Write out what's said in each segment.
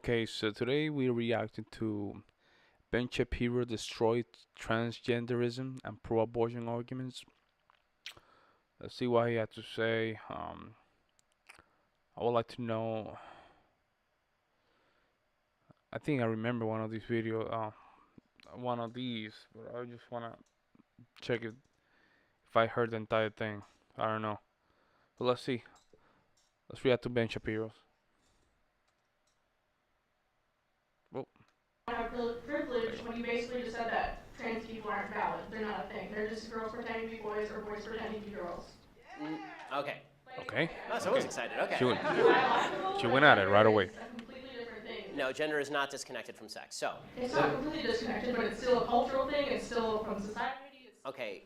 Okay, so today we're reacting to Ben Shapiro destroyed transgenderism and pro-abortion arguments. Let's see what he had to say. I would like to know. I think I remember one of these videos, one of these, but I just wanna check it if I heard the entire thing. I don't know, but let's see. Let's react to Ben Shapiro's. Oh, Have privilege when you basically just said that trans people aren't valid. They're not a thing. They're just girls pretending to be boys or boys pretending to be girls. Okay. okay. Oh, so I was excited. Okay. She went at it right away. It's a completely different thing. No, gender is not disconnected from sex. So. It's not completely disconnected, but it's still a cultural thing. It's still from society. Okay.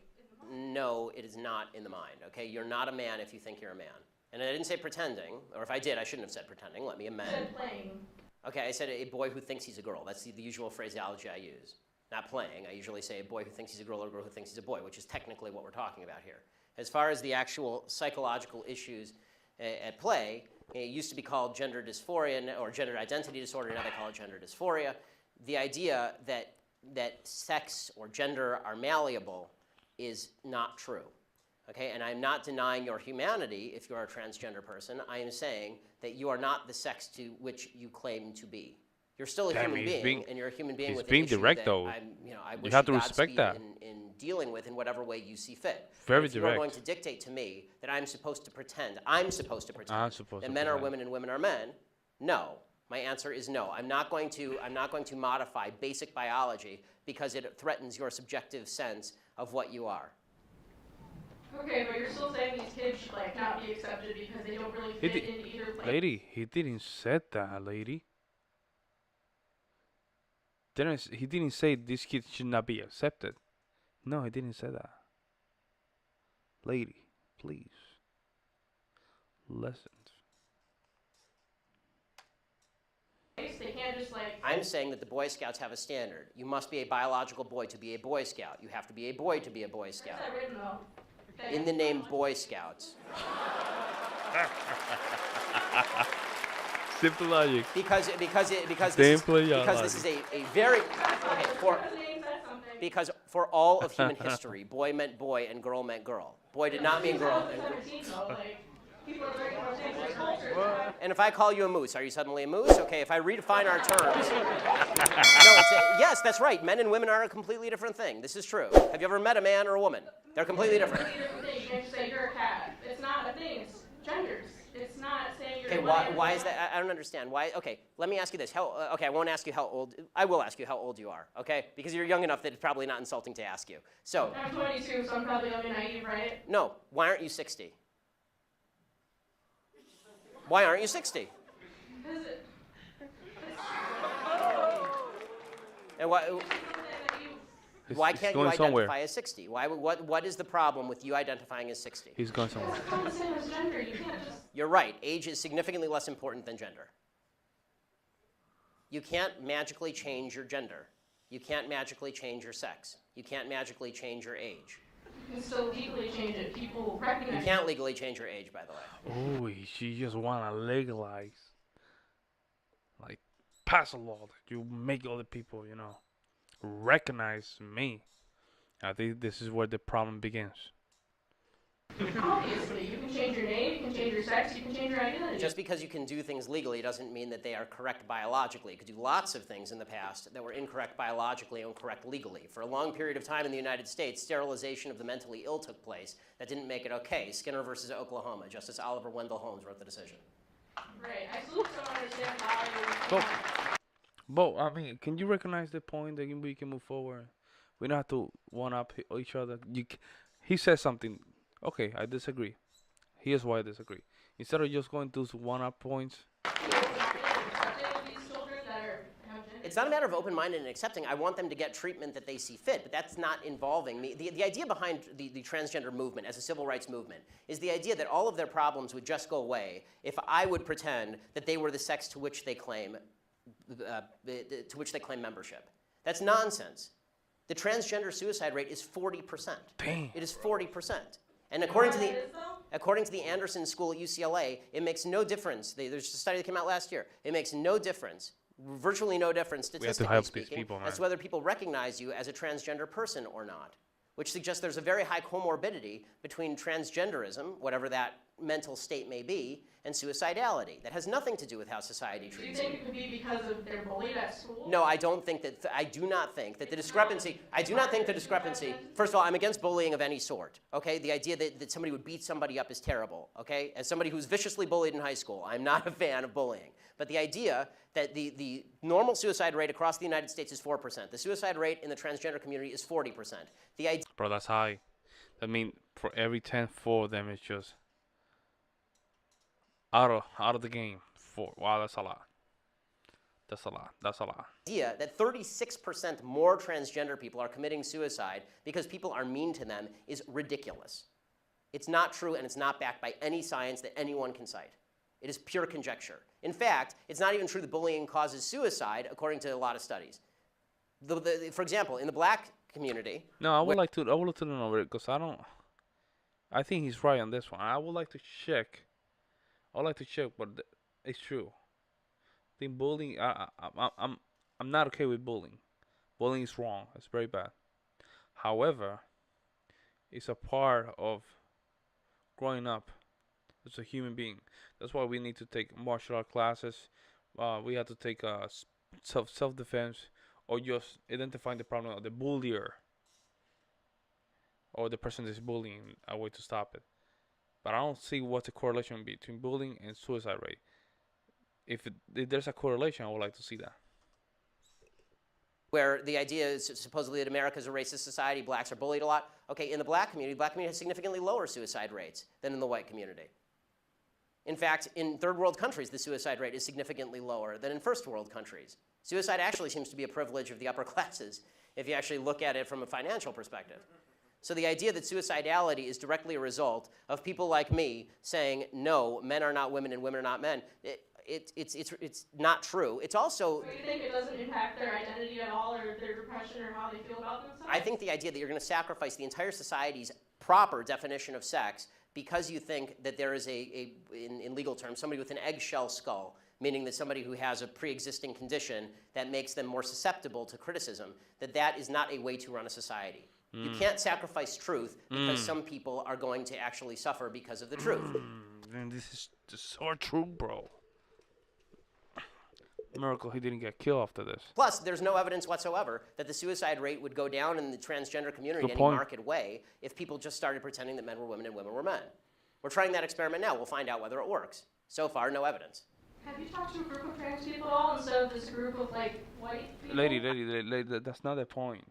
No, it is not in the mind. Okay. You're not a man if you think you're a man. And I didn't say pretending, or if I did, I shouldn't have said pretending. Let me amend. You said playing. Okay, I said a boy who thinks he's a girl. That's the usual phraseology I use. Not playing. I usually say a boy who thinks he's a girl or a girl who thinks he's a boy, which is technically what we're talking about here. As far as the actual psychological issues at play, it used to be called gender dysphoria or gender identity disorder. Now they call it gender dysphoria. The idea that sex or gender are malleable is not true. Okay, and I'm not denying your humanity if you're a transgender person. I am saying that you are not the sex to which you claim to be. You're still a human being, and you're a human being with an issue direct, that though. I wish you have to Godspeed respect that. in dealing with in whatever way you see fit. Very if direct. You're going to dictate to me that I'm supposed to pretend that men are pretend. women and women are men. No. My answer is no. I'm not going to modify basic biology because it threatens your subjective sense of what you are. Okay, but you're still saying these kids should not be accepted because they don't really fit into either place. Lady, he didn't said that, lady. He didn't say these kids should not be accepted. No, he didn't say that. Lady, please. Listen. They can't just I'm saying that the Boy Scouts have a standard. You must be a biological boy to be a Boy Scout. You have to be a boy to be a Boy Scout. Where's that written though? In the name Boy Scouts. Simple logic. Because this is a very because for all of human history, boy meant boy and girl meant girl. Boy did not mean girl. And if I call you a moose, are you suddenly a moose? Okay, if I redefine our terms. Yes, that's right. Men and women are a completely different thing. This is true. Have you ever met a man or a woman? They're completely different. You can't just say you're a cat. It's not a thing. It's genders. It's not saying you're. Okay, why is that? I don't understand. Why? Okay, let me ask you this. Okay, I won't ask you how old. I will ask you how old you are. Okay, because you're young enough that it's probably not insulting to ask you. So. I'm 22, so I'm probably young and naive, right? No. Why aren't you 60? Why aren't you 60? And why can't you identify as 60? What is the problem with you identifying as 60? He's going somewhere. It's not the same as gender. You can't just. You're right. Age is significantly less important than gender. You can't magically change your gender. You can't magically change your sex. You can't magically change your age. You can still legally change it. People recognize. You can't legally change your age, by the way. Oh, she just wanna legalize, pass a law that you make other people, recognize me. I think this is where the problem begins. Obviously, you can change your name, you can change your sex, you can change your identity. Just because you can do things legally doesn't mean that they are correct biologically. You could do lots of things in the past that were incorrect biologically and correct legally. For a long period of time in the United States, sterilization of the mentally ill took place. That didn't make it okay. Skinner versus Oklahoma. Justice Oliver Wendell Holmes wrote the decision. Right. I still don't understand why. But I mean, can you recognize the point that we can move forward? We don't have to one-up each other. He says something. Okay, I disagree. Here's why I disagree. Instead of just going to one-up points. It's not a matter of open-minded and accepting. I want them to get treatment that they see fit, but that's not involving me. The idea behind the transgender movement as a civil rights movement is the idea that all of their problems would just go away if I would pretend that they were the sex to which they claim membership. That's nonsense. The transgender suicide rate is 40%. Dang. It is 40%. And according to the Anderson School at UCLA, it makes no difference. There's a study that came out last year. It makes no difference virtually no difference We have to statistically help these speaking people, man. as to whether people recognize you as a transgender person or not, which suggests there's a very high comorbidity between transgenderism, whatever that mental state may be, and suicidality. That has nothing to do with how society Do you treats you. think it could be because of they're bullied at school? No, I don't think that, I do not think that the discrepancy, first of all, I'm against bullying of any sort, okay? The idea that somebody would beat somebody up is terrible, okay? As somebody who's viciously bullied in high school, I'm not a fan of bullying. But the idea that the normal suicide rate across the United States is 4%. The suicide rate in the transgender community is 40%. The idea Bro, that's high. I mean, for every 10, 4 of them is just out of the game. 4. Wow, that's a lot. That's a lot. That's a lot. that 36% more transgender people are committing suicide because people are mean to them is ridiculous. It's not true, and it's not backed by any science that anyone can cite. It is pure conjecture. In fact, it's not even true that bullying causes suicide, according to a lot of studies. For example, in the black community. No, I would like to know it because I think he's right on this one. I would like to check. But it's true. I think bullying. I'm not okay with bullying. Bullying is wrong. It's very bad. However, it's a part of growing up as a human being. That's why we need to take martial art classes. We have to take self defense, or just identifying the problem of the bullier or the person that's bullying, a way to stop it. But I don't see what's the correlation between bullying and suicide rate. If there's a correlation, I would like to see that. Where the idea is supposedly that America is a racist society, blacks are bullied a lot. Okay, in the black community has significantly lower suicide rates than in the white community. In fact, in third world countries, the suicide rate is significantly lower than in first world countries. Suicide actually seems to be a privilege of the upper classes if you actually look at it from a financial perspective. So the idea that suicidality is directly a result of people like me saying, no, men are not women and women are not men, it's not true. It's also... So you think it doesn't impact their identity at all, or their depression, or how they feel about themselves? I think the idea that you're going to sacrifice the entire society's proper definition of sex because you think that there is in legal terms, somebody with an eggshell skull, meaning that somebody who has a pre-existing condition that makes them more susceptible to criticism, that is not a way to run a society. You can't sacrifice truth because some people are going to actually suffer because of the truth. Man, this is so true, bro. Miracle he didn't get killed after this. Plus, there's no evidence whatsoever that the suicide rate would go down in the transgender community in any marked way if people just started pretending that men were women and women were men. We're trying that experiment now. We'll find out whether it works. So far, no evidence. Have you talked to a group of trans people at all instead of this group of, like, white people? Lady, that's not the point.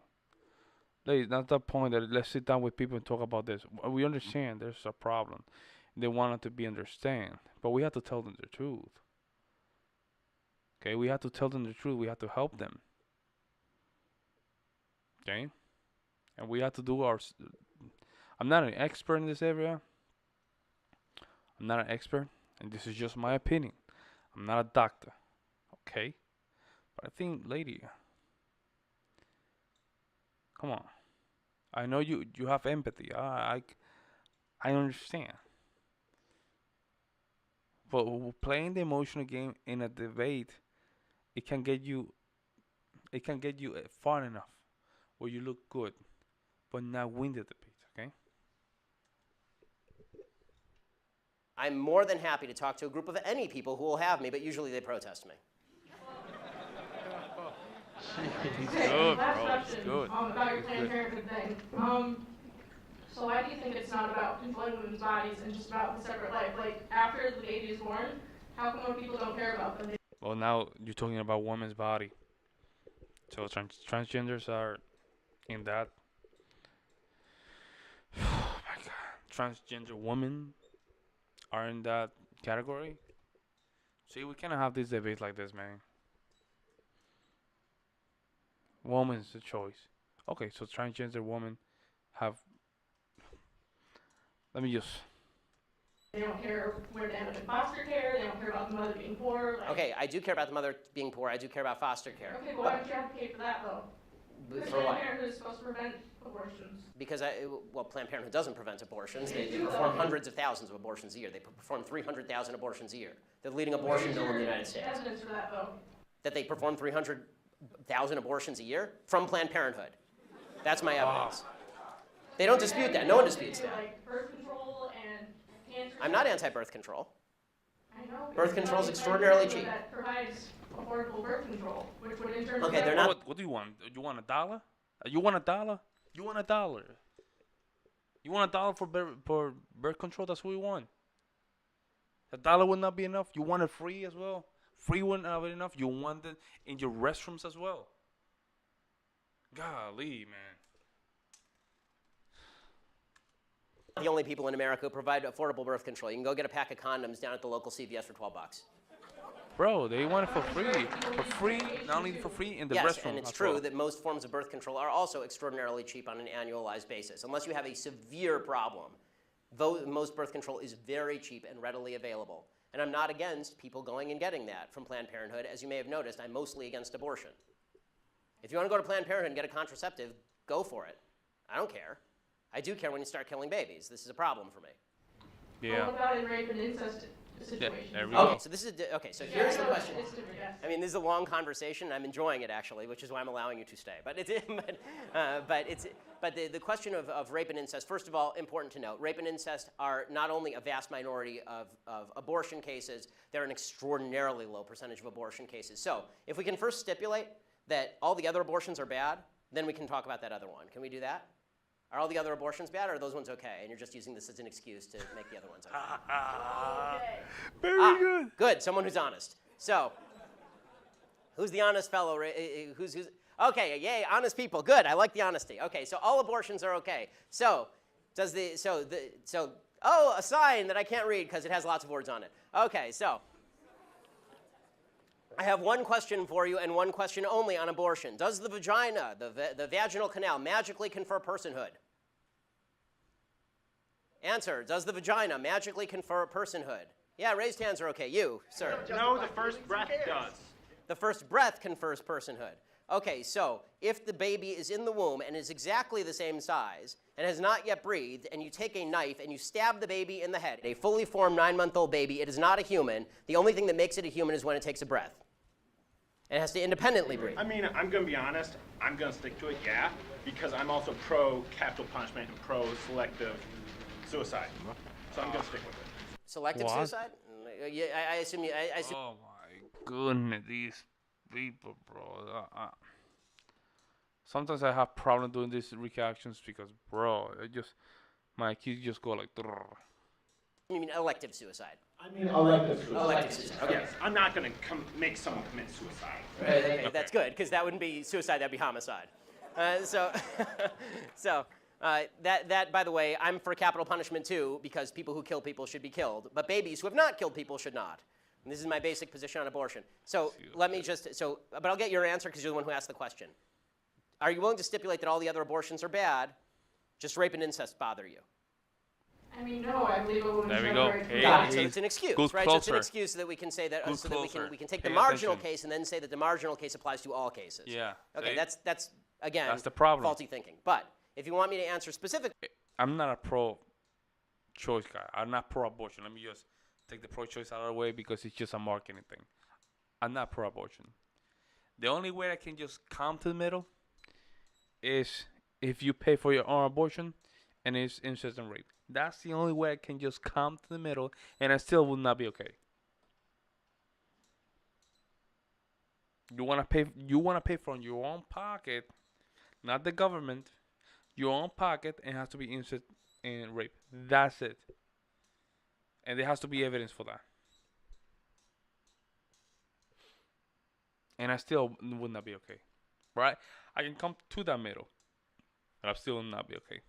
Lady, that's the point. That let's sit down with people and talk about this. We understand there's a problem. They want it to be understand, but we have to tell them the truth. Okay, we have to tell them the truth. We have to help them. Okay, and we have to do our. I'm not an expert in this area. I'm not an expert, and this is just my opinion. I'm not a doctor. Okay, but I think, lady, come on. I know you have empathy. I understand. But playing the emotional game in a debate, it can get you far enough where you look good, but not win the debate, okay? I'm more than happy to talk to a group of any people who will have me, but usually they protest me. Okay, Good, last bro. question Good. About your Planned Parenthood thing. So why do you think it's not about controlling women's bodies and just about the separate life? Like, after the baby is born, how come more people don't care about them? Well, now you're talking about women's body. So transgenders are in that. Oh my God, transgender women are in that category. See, we cannot have this debate like this, man. Woman's a choice. Okay, so transgender women have. Let me just. They don't care where they end up in foster care. They don't care about the mother being poor. Like, Okay, I do care about the mother being poor. I do care about foster care. okay, but why don't you advocate for that, though? Because For Planned what? Parenthood is supposed to prevent abortions. Because, Planned Parenthood doesn't prevent abortions. They perform hundreds of thousands of abortions a year. They perform 300,000 abortions a year. They're the leading abortion bill in the United States. Evidence for that, though. that they perform 300,000 abortions a year from Planned Parenthood. That's my evidence. They don't dispute that. No one disputes that. Like birth control and cancer. I'm not anti-birth control. I know. Birth control is extraordinarily cheap. That provides affordable birth control, which would in turn. Okay, they're not. What do you want? You want $1? You want $1? You want $1? You want $1 for birth control? That's what we want. $1 would not be enough. You want it free as well. Free wouldn't have it enough. You want it in your restrooms as well. Golly, man. The only people in America who provide affordable birth control. You can go get a pack of condoms down at the local CVS for $12. Bro, they want it for free. For free, not only for free, in the Yes, restroom and it's as true well. that most forms of birth control are also extraordinarily cheap on an annualized basis. Unless you have a severe problem, though most birth control is very cheap and readily available. And I'm not against people going and getting that from Planned Parenthood. As you may have noticed, I'm mostly against abortion. If you want to go to Planned Parenthood and get a contraceptive, go for it. I don't care. I do care when you start killing babies. This is a problem for me. Yeah. What about in rape and incest situations? there we Okay, go. so this is okay. So here's the question. It's different, yes. I mean, this is a long conversation. I'm enjoying it actually, which is why I'm allowing you to stay. But the question of rape and incest. First of all, important to note, rape and incest are not only a vast minority of abortion cases. They're an extraordinarily low percentage of abortion cases. So if we can first stipulate that all the other abortions are bad, then we can talk about that other one. Can we do that? Are all the other abortions bad, or are those ones okay? And you're just using this as an excuse to make the other ones okay. Very good. Good, someone who's honest. So, who's the honest fellow? Who's okay? Yay, honest people. Good, I like the honesty. Okay, so all abortions are okay. So, oh, a sign that I can't read because it has lots of words on it. Okay, so I have one question for you and one question only on abortion. Does the vagina, the vaginal canal, magically confer personhood? Answer, does the vagina magically confer personhood? Yeah, raised hands are okay. You, sir. No, the first breath does. The first breath confers personhood. Okay, so if the baby is in the womb and is exactly the same size and has not yet breathed, and you take a knife and you stab the baby in the head, a fully formed 9-month-old baby, it is not a human. The only thing that makes it a human is when it takes a breath. It has to independently breathe. I mean, I'm going to be honest. I'm going to stick to it, yeah, because I'm also pro-capital punishment and pro-selective suicide. So I'm going to stick with it. Selective What? suicide? Yeah, I assume you. I assume. Oh my goodness, these people, bro. Sometimes I have problem doing these reactions because, bro, my kids just go like. Drrr. You mean elective suicide? I mean, elective suicide. Elective suicide. Okay. Yes, I'm not going to make someone commit suicide. Okay, that's good, because that wouldn't be suicide, that'd be homicide. That, by the way, I'm for capital punishment too, because people who kill people should be killed, but babies who have not killed people should not. And this is my basic position on abortion. So let me just, but I'll get your answer because you're the one who asked the question. Are you willing to stipulate that all the other abortions are bad, just rape and incest bother you? I mean, no, I believe a woman There we should go. have the right to Hey, Got it. die. So it's an excuse, Goes right? So it's an closer. excuse so that we can say that, Goes so that closer. we can take Pay the marginal attention. case and then say that the marginal case applies to all cases. Yeah. Okay, see? that's again That's the problem. faulty thinking. But if you want me to answer specifically, I'm not a pro-choice guy. I'm not pro-abortion. Let me just take the pro-choice out of the way because it's just a marketing thing. I'm not pro-abortion. The only way I can just come to the middle is if you pay for your own abortion and it's incest and rape. That's the only way I can just come to the middle, and I still will not be okay. You wanna pay from your own pocket, not the government. Your own pocket, and it has to be incest and rape. That's it. And there has to be evidence for that. And I still would not be okay. Right? I can come to that middle, but I still will not be okay.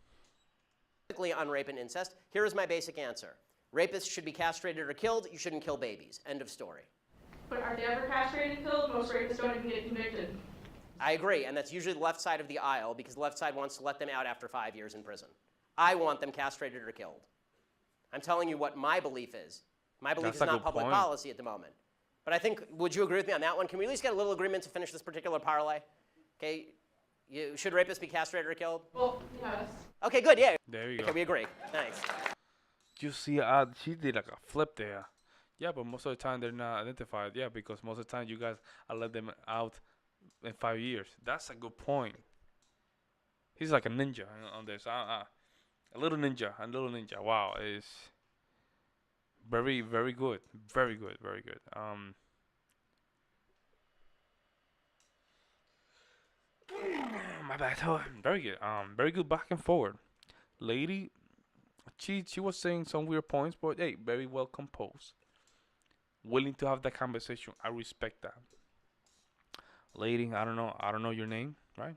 on rape and incest, here is my basic answer. Rapists should be castrated or killed. You shouldn't kill babies. End of story. But are they ever castrated and killed? Most rapists don't even get convicted. I agree, and that's usually the left side of the aisle because the left side wants to let them out after 5 years in prison. I want them castrated or killed. I'm telling you what my belief is. My belief That's is a not good public point. policy at the moment. But I think, would you agree with me on that one? Can we at least get a little agreement to finish this particular parlay? Okay, should rapists be castrated or killed? Well, yes. Okay, good, yeah. There you Okay, go. we agree. Thanks. You see, she did like a flip there. Yeah, but most of the time they're not identified. Yeah, because most of the time you guys I let them out in 5 years. That's a good point. He's like a ninja on this. A little ninja, a little ninja. Wow, is very, very good, very good, very good. My bad. Oh, very good. Very good back and forward. Lady, she was saying some weird points, but hey, very well composed. Willing to have that conversation. I respect that. Lady, I don't know your name, right?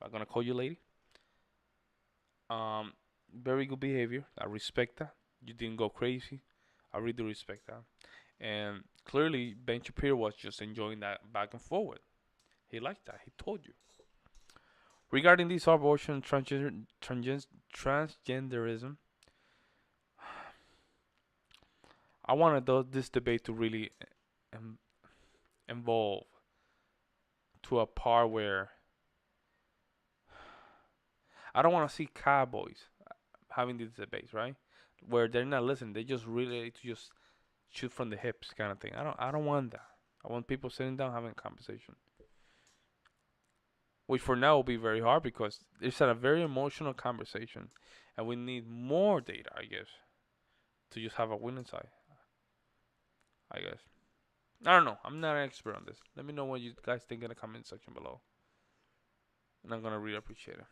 I'm gonna call you lady. Um, very good behavior. I respect that. You didn't go crazy. I really do respect that. And clearly, Ben Shapiro was just enjoying that back and forward. He liked that. He told you. Regarding this abortion, transgenderism, I wanted this debate to really um, evolve to a part where I don't want to see cowboys having these debates, right? Where they're not listening, they just really to just shoot from the hips kind of thing. I don't want that. I want people sitting down having a conversation. Which for now will be very hard because it's a very emotional conversation, and we need more data, I guess, to just have a winning side. I guess. I don't know. I'm not an expert on this. Let me know what you guys think in the comment section below, and I'm gonna really appreciate it.